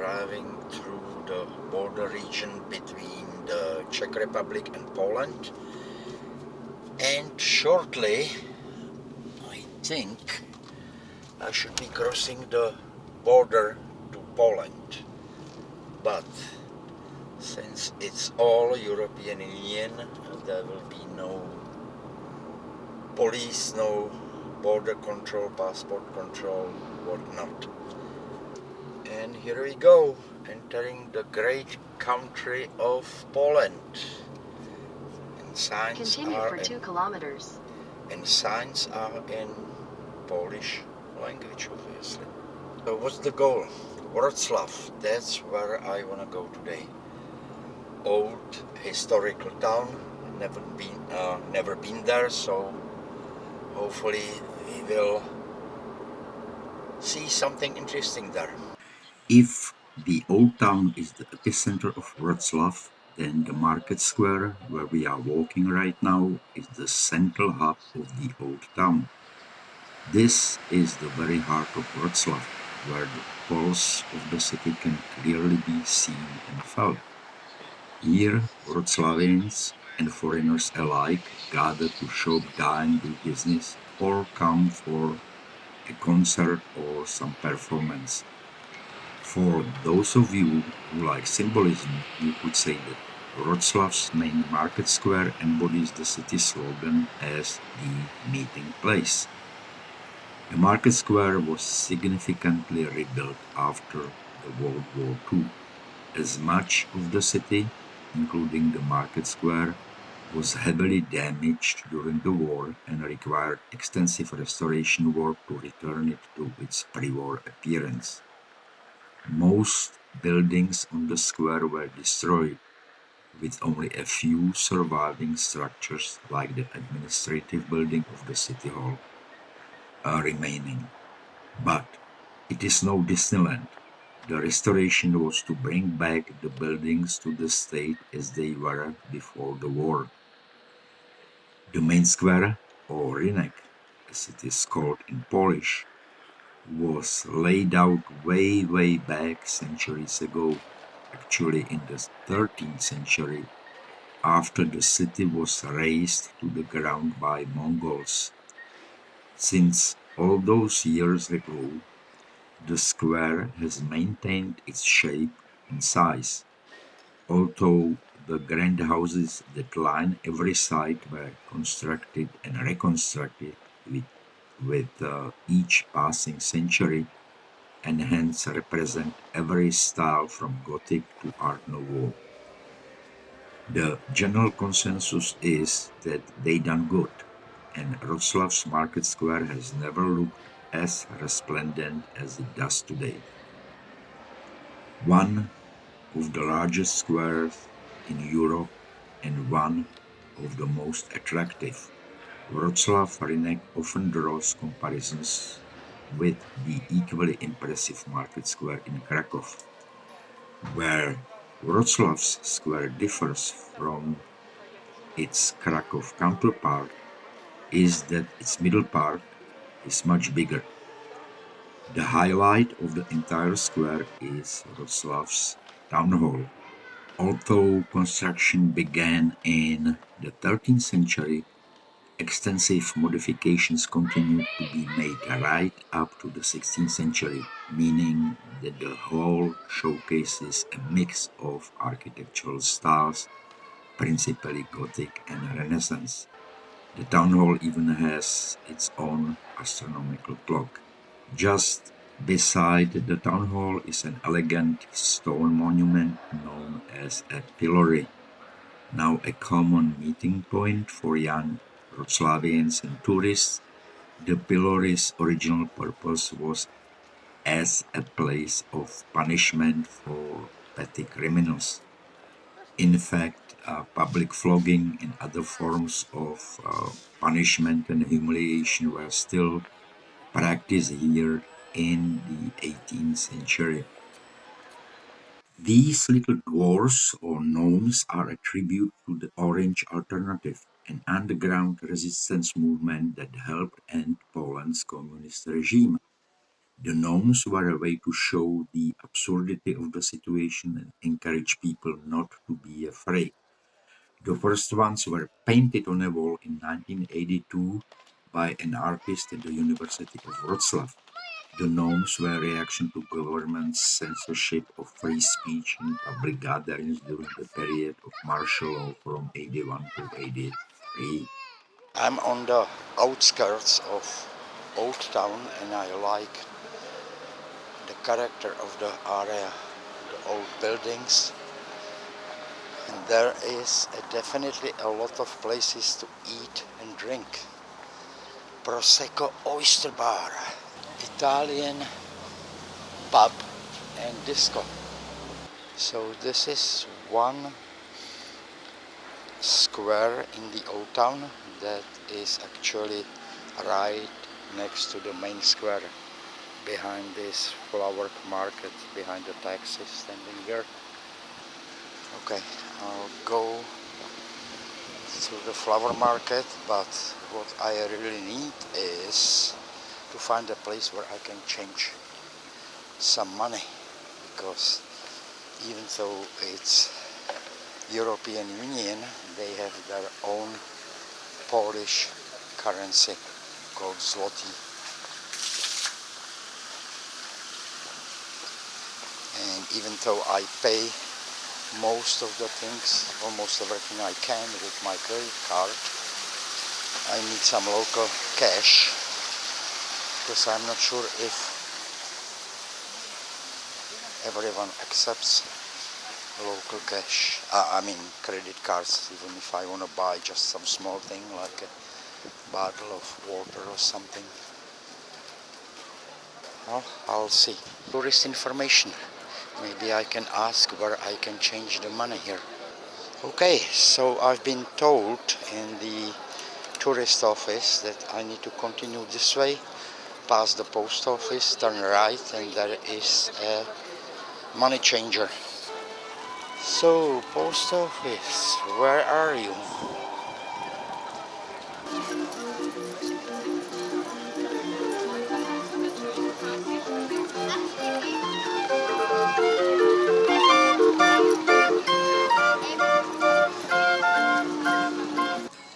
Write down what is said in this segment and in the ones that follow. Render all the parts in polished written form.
driving through the border region between the Czech Republic and Poland, and shortly I think I should be crossing the border to Poland, but since it's all European Union, there will be no police, no border control, passport control, whatnot. And here we go, entering the great country of Poland. And signs Continue are for 2 kilometers. And signs are in Polish language, obviously. So what's the goal? Wrocław, that's where I want to go today. Old historical town, never been there, so hopefully we will see something interesting there. If the old town is the epicenter of Wrocław, then the market square where we are walking right now is the central hub of the old town. This is the very heart of Wrocław, where the pulse of the city can clearly be seen and felt. Here, Wrocławians and foreigners alike gather to shop, dine, do business, or come for a concert or some performance. For those of you who like symbolism, you could say that Wrocław's main market square embodies the city's slogan as the meeting place. The market square was significantly rebuilt after the World War II. As much of the city, including the market square, was heavily damaged during the war and required extensive restoration work to return it to its pre-war appearance. Most buildings on the square were destroyed, with only a few surviving structures like the administrative building of the city hall remaining. But it is no Disneyland. The restoration was to bring back the buildings to the state as they were before the war. The main square, or rynek, as it is called in Polish, was laid out way back centuries ago, actually in the 13th century, after the city was razed to the ground by Mongols. Since all those years ago, the square has maintained its shape and size, although the grand houses that line every side were constructed and reconstructed with each passing century, and hence represent every style from Gothic to Art Nouveau. The general consensus is that they done good, and Wrocław's market square has never looked as resplendent as it does today. One of the largest squares in Europe and one of the most attractive, Wrocław Rynek often draws comparisons with the equally impressive market square in Krakow. Where Wrocław's square differs from its Krakow counterpart is that its middle part is much bigger. The highlight of the entire square is Wrocław's town hall. Although construction began in the 13th century, extensive modifications continued to be made right up to the 16th century, meaning that the hall showcases a mix of architectural styles, principally Gothic and Renaissance. The town hall even has its own astronomical clock. Just beside the town hall is an elegant stone monument known as a pillory, now a common meeting point for young Wrocławians and tourists. The pillory's original purpose was as a place of punishment for petty criminals. In fact, public flogging and other forms of punishment and humiliation were still practiced here in the 18th century. These little dwarfs or gnomes are a tribute to the Orange Alternative, an underground resistance movement that helped end Poland's communist regime. The gnomes were a way to show the absurdity of the situation and encourage people not to be afraid. The first ones were painted on a wall in 1982 by an artist at the University of Wrocław. The gnomes were a reaction to government's censorship of free speech in public gatherings during the period of martial law from 81 to 83. I'm on the outskirts of Old Town and I like the character of the area, the old buildings. And there is definitely a lot of places to eat and drink. Prosecco Oyster Bar, Italian pub and disco. So this is one square in the old town that is actually right next to the main square, behind this flower market, behind the taxi standing there. Okay, I'll go to the flower market, but what I really need is to find a place where I can change some money, because even though it's European Union, they have their own Polish currency called zloty. And even though I pay most of the things, almost everything I can with my credit card, I need some local cash, because I'm not sure if everyone accepts local cash. I mean credit cards, even if I want to buy just some small thing like a bottle of water or something. Well, I'll see. Tourist information. Maybe I can ask where I can change the money here. Okay, so I've been told in the tourist office that I need to continue this way, past the post office, turn right, and there is a money changer. So, post office, where are you?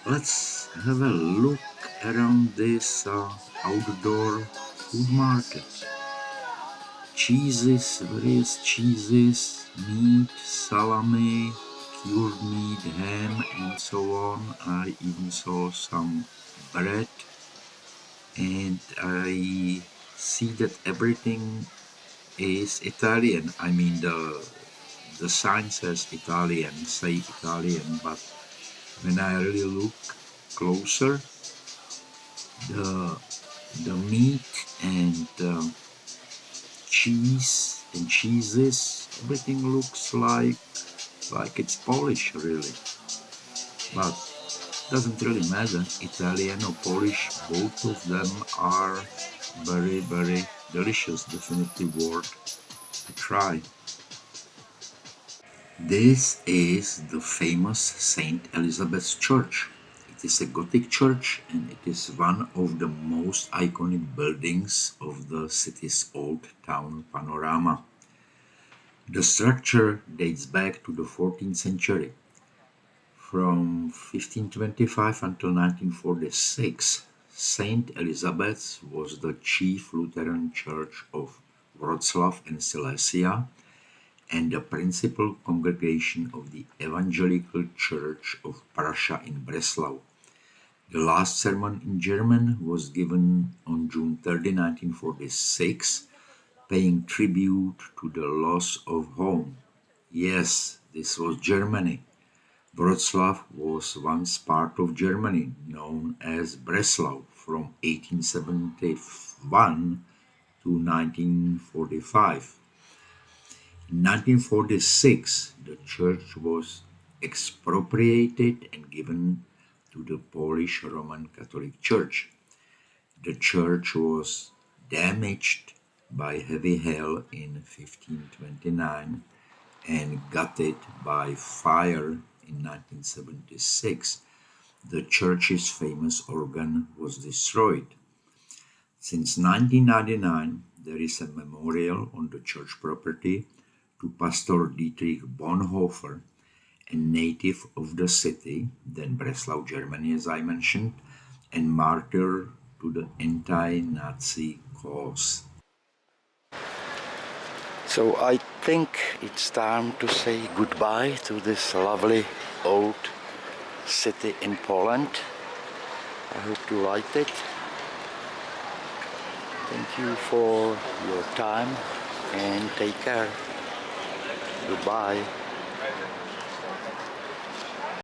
Let's have a look around this outdoor food market. Cheeses, various cheeses, meat, salami, cured meat, ham, and so on. I even saw some bread, and I see that everything is Italian. I mean, the sign says Italian, say Italian, but when I really look closer, the the meat and cheese and cheeses, everything looks like it's Polish, really. But doesn't really matter. Italian or Polish, both of them are very, very delicious. Definitely worth to try. This is the famous Saint Elizabeth's Church. It is a Gothic church and it is one of the most iconic buildings of the city's old town panorama. The structure dates back to the 14th century. From 1525 until 1946, Saint Elizabeth's was the chief Lutheran church of Wrocław and Silesia and the principal congregation of the Evangelical Church of Prussia in Breslau. The last sermon in German was given on June 30, 1946, paying tribute to the loss of home. Yes, this was Germany. Wrocław was once part of Germany, known as Breslau, from 1871 to 1945. In 1946, the church was expropriated and given to the Polish Roman Catholic Church. The church was damaged by heavy hail in 1529 and gutted by fire in 1976. The church's famous organ was destroyed. Since 1999, there is a memorial on the church property to Pastor Dietrich Bonhoeffer, a native of the city, then Breslau, Germany, as I mentioned, and martyr to the anti-Nazi cause. So I think it's time to say goodbye to this lovely old city in Poland. I hope you liked it. Thank you for your time and take care. Goodbye.